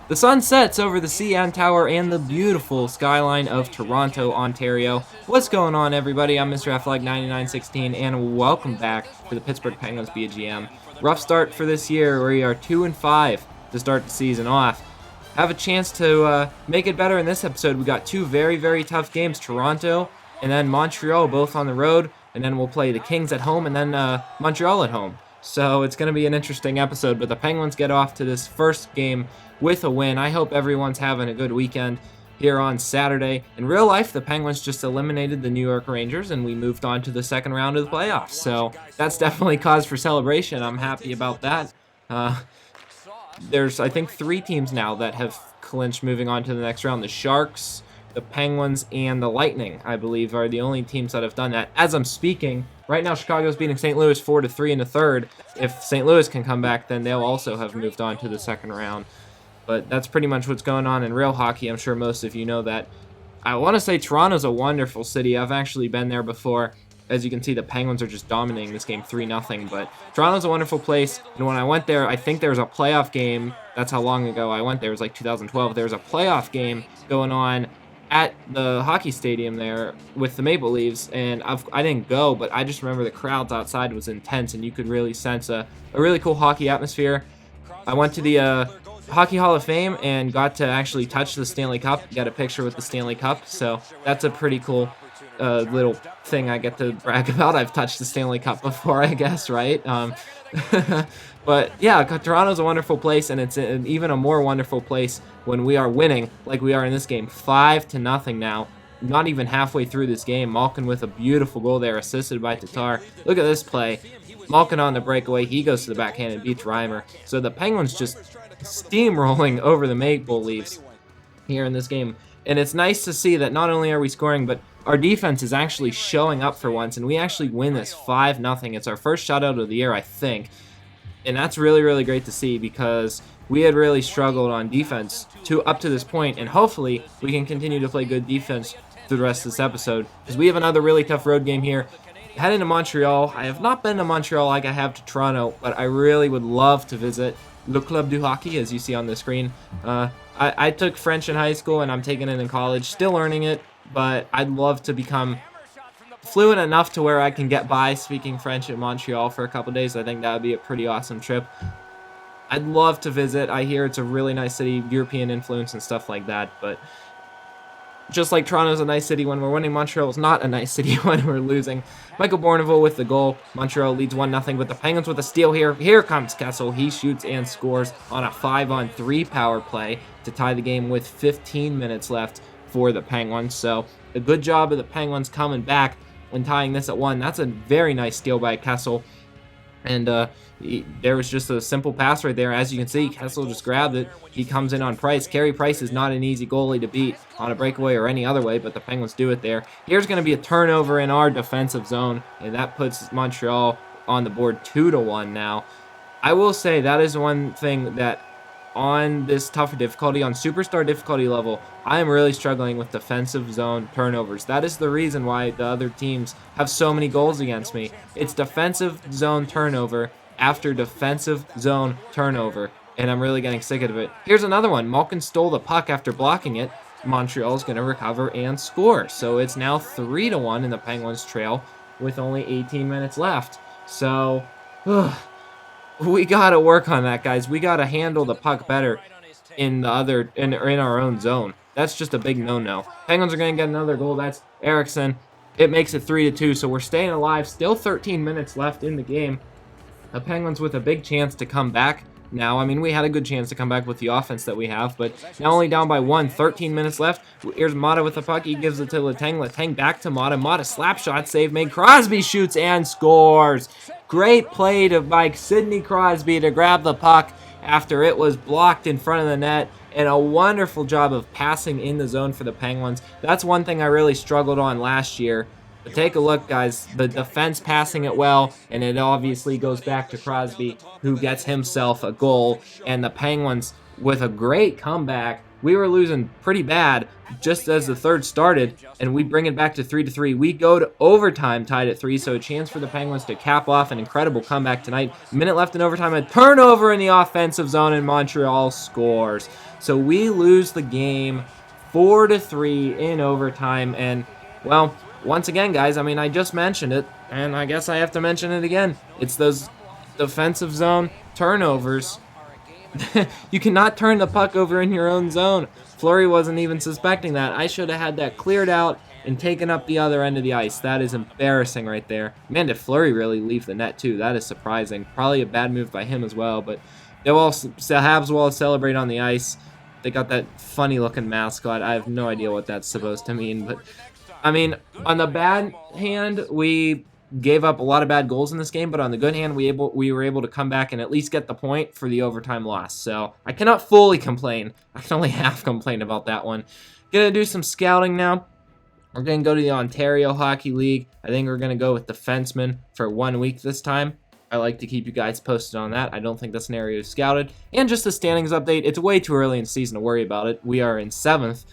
The sun sets over the CN Tower and the beautiful skyline of Toronto, Ontario. What's going on, everybody? I'm Mr. Athletic 9916, and welcome back to the Pittsburgh Penguins BGM. Rough start for this year. We are 2-5 to start the season off. Have a chance to make it better in this episode. We got two very, very tough games: Toronto and then Montreal, both on the road, and then we'll play the Kings at home and then Montreal at home. So it's going to be an interesting episode, but the Penguins get off to this first game with a win. I hope everyone's having a good weekend here on Saturday. In real life, the Penguins just eliminated the New York Rangers, and we moved on to the second round of the playoffs. So that's definitely cause for celebration. I'm happy about that. There's, I think, 3 teams now that have clinched moving on to the next round. The Sharks, the Penguins, and the Lightning, I believe, are the only teams that have done that. As I'm speaking, right now Chicago's beating St. Louis 4-3 in the third. If St. Louis can come back, then they'll also have moved on to the second round. But that's pretty much what's going on in real hockey. I'm sure most of you know that. I want to say Toronto's a wonderful city. I've actually been there before. As you can see, the Penguins are just dominating this game 3-0. But Toronto's a wonderful place. And when I went there, I think there was a playoff game. That's how long ago I went there. It was like 2012. There was a playoff game going on at the hockey stadium there with the Maple Leafs, and I didn't go, but I just remember the crowds outside was intense, and you could really sense a really cool hockey atmosphere. I went to the Hockey Hall of Fame and got to actually touch the Stanley Cup, get a picture with the Stanley Cup, so that's a pretty cool little thing I get to brag about. I've touched the Stanley Cup before, I guess, right? But yeah, Toronto's a wonderful place, and it's even a more wonderful place when we are winning, like we are in this game, 5-0 now. Not even halfway through this game. Malkin with a beautiful goal there, assisted by Tatar. Look at this play. Malkin on the breakaway. He goes to the backhand and beats Reimer. So the Penguins just steamrolling over the Maple Leafs here in this game. And it's nice to see that not only are we scoring, but our defense is actually showing up for once, and we actually win this 5-0. It's our first shutout of the year, I think. And that's really, really great to see, because we had really struggled on defense up to this point, and hopefully we can continue to play good defense through the rest of this episode, because we have another really tough road game here. Heading to Montreal. I have not been to Montreal like I have to Toronto, but I really would love to visit Le Club du Hockey, as you see on the screen. I took French in high school, and I'm taking it in college, still learning it, but I'd love to become fluent enough to where I can get by speaking French in Montreal for a couple days. I think that would be a pretty awesome trip. I'd love to visit. I hear it's a really nice city, European influence and stuff like that, but just like Toronto's a nice city when we're winning, Montreal is not a nice city when we're losing. Michael Bourneville with the goal. Montreal leads 1-0, but the Penguins with a steal here. Here comes Kessel. He shoots and scores on a 5-on-3 power play to tie the game with 15 minutes left for the Penguins. So a good job of the Penguins coming back and tying this at 1. That's a very nice steal by Kessel. And there was just a simple pass right there. As you can see, Kessel just grabbed it. He comes in on Price. Carey Price is not an easy goalie to beat on a breakaway or any other way, but the Penguins do it there. Here's going to be a turnover in our defensive zone, and that puts Montreal on the board 2-1 now. I will say that is one thing that on this tougher difficulty, on superstar difficulty level, I am really struggling with defensive zone turnovers. That is the reason why the other teams have so many goals against me. It's defensive zone turnover after defensive zone turnover, and I'm really getting sick of it. Here's another one. Malkin stole the puck after blocking it. Montreal's going to recover and score. So it's now 3-1 in the Penguins trail with only 18 minutes left. So, we got to work on that, guys. We got to handle the puck better in our own zone. That's just a big no-no. Penguins are going to get another goal. That's Eriksson. It makes it 3-2, so we're staying alive. Still 13 minutes left in the game. The Penguins with a big chance to come back now. I mean, we had a good chance to come back with the offense that we have, but now only down by 1. 13 minutes left. Here's Mata with the puck. He gives it to Letang. Letang back to Mata. Mata slap shot save made. Crosby shoots and scores. Great play by Sidney Crosby to grab the puck after it was blocked in front of the net, and a wonderful job of passing in the zone for the Penguins. That's one thing I really struggled on last year. But take a look, guys. The defense passing it well, and it obviously goes back to Crosby, who gets himself a goal, and the Penguins with a great comeback We were losing pretty bad just as the third started, and we bring it back to 3-3. We go to overtime tied at 3, so a chance for the Penguins to cap off an incredible comeback tonight. Minute left in overtime, a turnover in the offensive zone, and Montreal scores. So we lose the game 4-3 in overtime, and, well, once again, guys, I mean, I just mentioned it, and I guess I have to mention it again. It's those defensive zone turnovers. You cannot turn the puck over in your own zone. Fleury wasn't even suspecting that. I should have had that cleared out and taken up the other end of the ice. That is embarrassing right there. Man, did Fleury really leave the net, too? That is surprising. Probably a bad move by him as well, but the Habs will all celebrate on the ice. They got that funny-looking mascot. I have no idea what that's supposed to mean, but, I mean, on the bad hand, we gave up a lot of bad goals in this game, but on the good hand, we were able to come back and at least get the point for the overtime loss. So I cannot fully complain. I can only half complain about that one. Gonna do some scouting now. We're gonna go to the Ontario Hockey League. I think we're gonna go with defensemen for 1 week this time. I like to keep you guys posted on that. I don't think this scenario is scouted. And just a standings update. It's way too early in the season to worry about it. We are in 7th.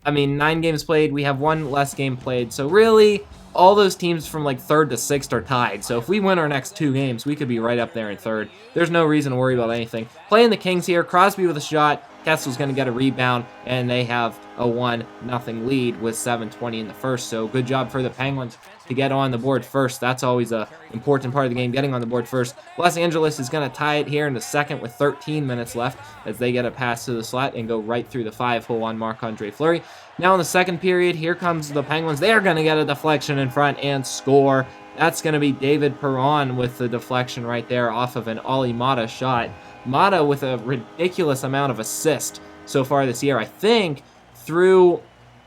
I mean, 9 games played. We have 1 less game played. So really, all those teams from like 3rd to 6th are tied. So if we win our next 2 games, we could be right up there in 3rd. There's no reason to worry about anything. Playing the Kings here. Crosby with a shot. Kessel's going to get a rebound, and they have a 1-0 lead with 7:20 in the first. So good job for the Penguins to get on the board first. That's always an important part of the game, getting on the board first. Los Angeles is going to tie it here in the second with 13 minutes left as they get a pass to the slot and go right through the 5-hole on Marc-Andre Fleury. Now in the second period, here comes the Penguins. They're going to get a deflection in front and score. That's going to be David Perron with the deflection right there off of an Olli Mata shot. Mata with a ridiculous amount of assists so far this year. I think through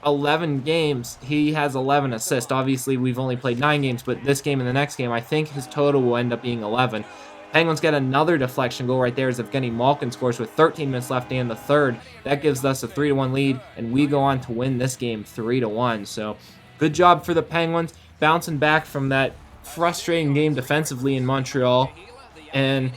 11 games, he has 11 assists. Obviously, we've only played 9 games, but this game and the next game, I think his total will end up being 11. Penguins get another deflection goal right there as Evgeny Malkin scores with 13 minutes left in the third. That gives us a 3-1 lead, and we go on to win this game 3-1. So good job for the Penguins, bouncing back from that frustrating game defensively in Montreal. And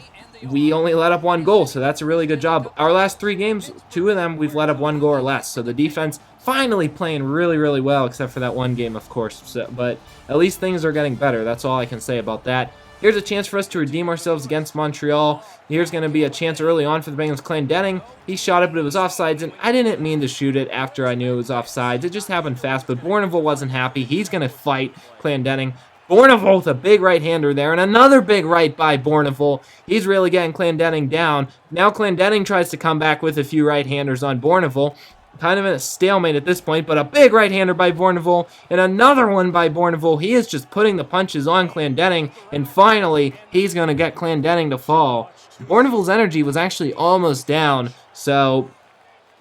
we only let up 1 goal, so that's a really good job. Our last 3 games, 2 of them, we've let up 1 goal or less. So the defense finally playing really, really well, except for that 1 game, of course. So, but at least things are getting better. That's all I can say about that. Here's a chance for us to redeem ourselves against Montreal. Here's going to be a chance early on for the Penguins. Clendenning, he shot it, but it was offsides, and I didn't mean to shoot it after I knew it was offsides. It just happened fast, but Bourneville wasn't happy. He's going to fight Clendenning. Bourneville with a big right-hander there, and another big right by Bourneville. He's really getting Clendenning down. Now Clendenning tries to come back with a few right-handers on Bourneville. Kind of in a stalemate at this point, but a big right-hander by Bourneville, and another one by Bourneville. He is just putting the punches on Clendenning, and finally, he's going to get Clendenning to fall. Bourneville's energy was actually almost down, so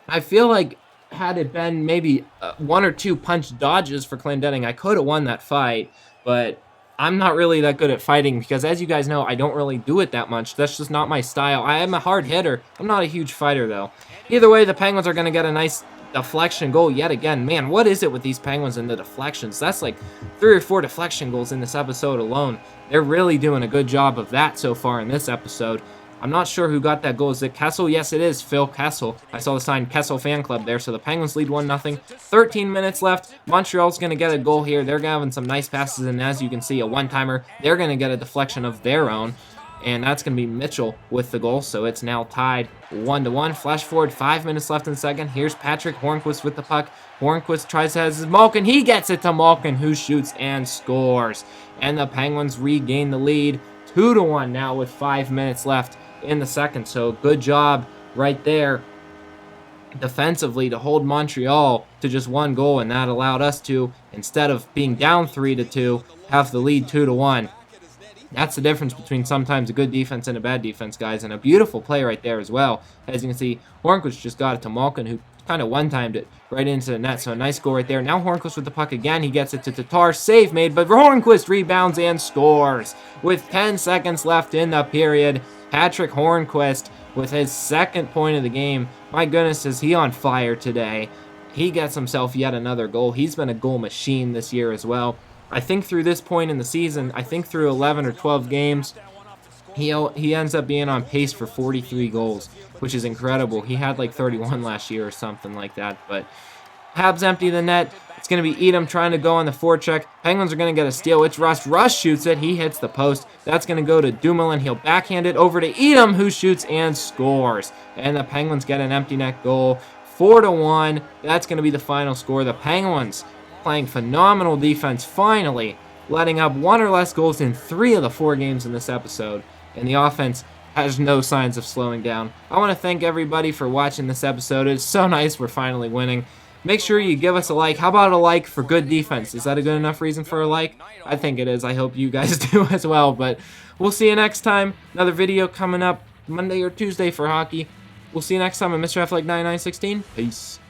I feel like had it been maybe 1 or 2 punch dodges for Clendenning, I could have won that fight. But I'm not really that good at fighting because, as you guys know, I don't really do it that much. That's just not my style. I am a hard hitter. I'm not a huge fighter, though. Either way, the Penguins are going to get a nice deflection goal yet again. Man, what is it with these Penguins and the deflections? That's like 3 or 4 deflection goals in this episode alone. They're really doing a good job of that so far in this episode. I'm not sure who got that goal. Is it Kessel? Yes, it is Phil Kessel. I saw the sign Kessel Fan Club there. So the Penguins lead 1-0. 13 minutes left. Montreal's going to get a goal here. They're having some nice passes, and as you can see, a one-timer. They're going to get a deflection of their own, and that's going to be Mitchell with the goal. So it's now tied 1-1. Flash forward, 5 minutes left in the second. Here's Patrick Hornquist with the puck. Hornquist tries to have his Malkin. He gets it to Malkin, who shoots and scores. And the Penguins regain the lead 2-1 now with 5 minutes left in the second. So good job right there defensively to hold Montreal to just 1 goal, and that allowed us to, instead of being down 3-2, have the lead 2-1. That's the difference between sometimes a good defense and a bad defense, guys, and a beautiful play right there as well. As you can see, Hornquist just got it to Malkin, who kind of one-timed it right into the net, so a nice goal right there. Now Hornquist with the puck again. He gets it to Tatar. Save made, but Hornquist rebounds and scores. With 10 seconds left in the period, Patrick Hornquist with his 2nd point of the game. My goodness, is he on fire today. He gets himself yet another goal. He's been a goal machine this year as well. I think through this point in the season, I think through 11 or 12 games, He ends up being on pace for 43 goals, which is incredible. He had like 31 last year or something like that. But Habs empty the net. It's going to be Edom trying to go on the forecheck. Penguins are going to get a steal. It's Rust. Rust shoots it. He hits the post. That's going to go to Dumoulin. He'll backhand it over to Edom, who shoots and scores. And the Penguins get an empty net goal. 4-1. That's going to be the final score. The Penguins playing phenomenal defense, finally letting up 1 or less goals in 3 of the 4 games in this episode. And the offense has no signs of slowing down. I want to thank everybody for watching this episode. It's so nice we're finally winning. Make sure you give us a like. How about a like for good defense? Is that a good enough reason for a like? I think it is. I hope you guys do as well. But we'll see you next time. Another video coming up Monday or Tuesday for hockey. We'll see you next time on Mr. F like 9916. Peace.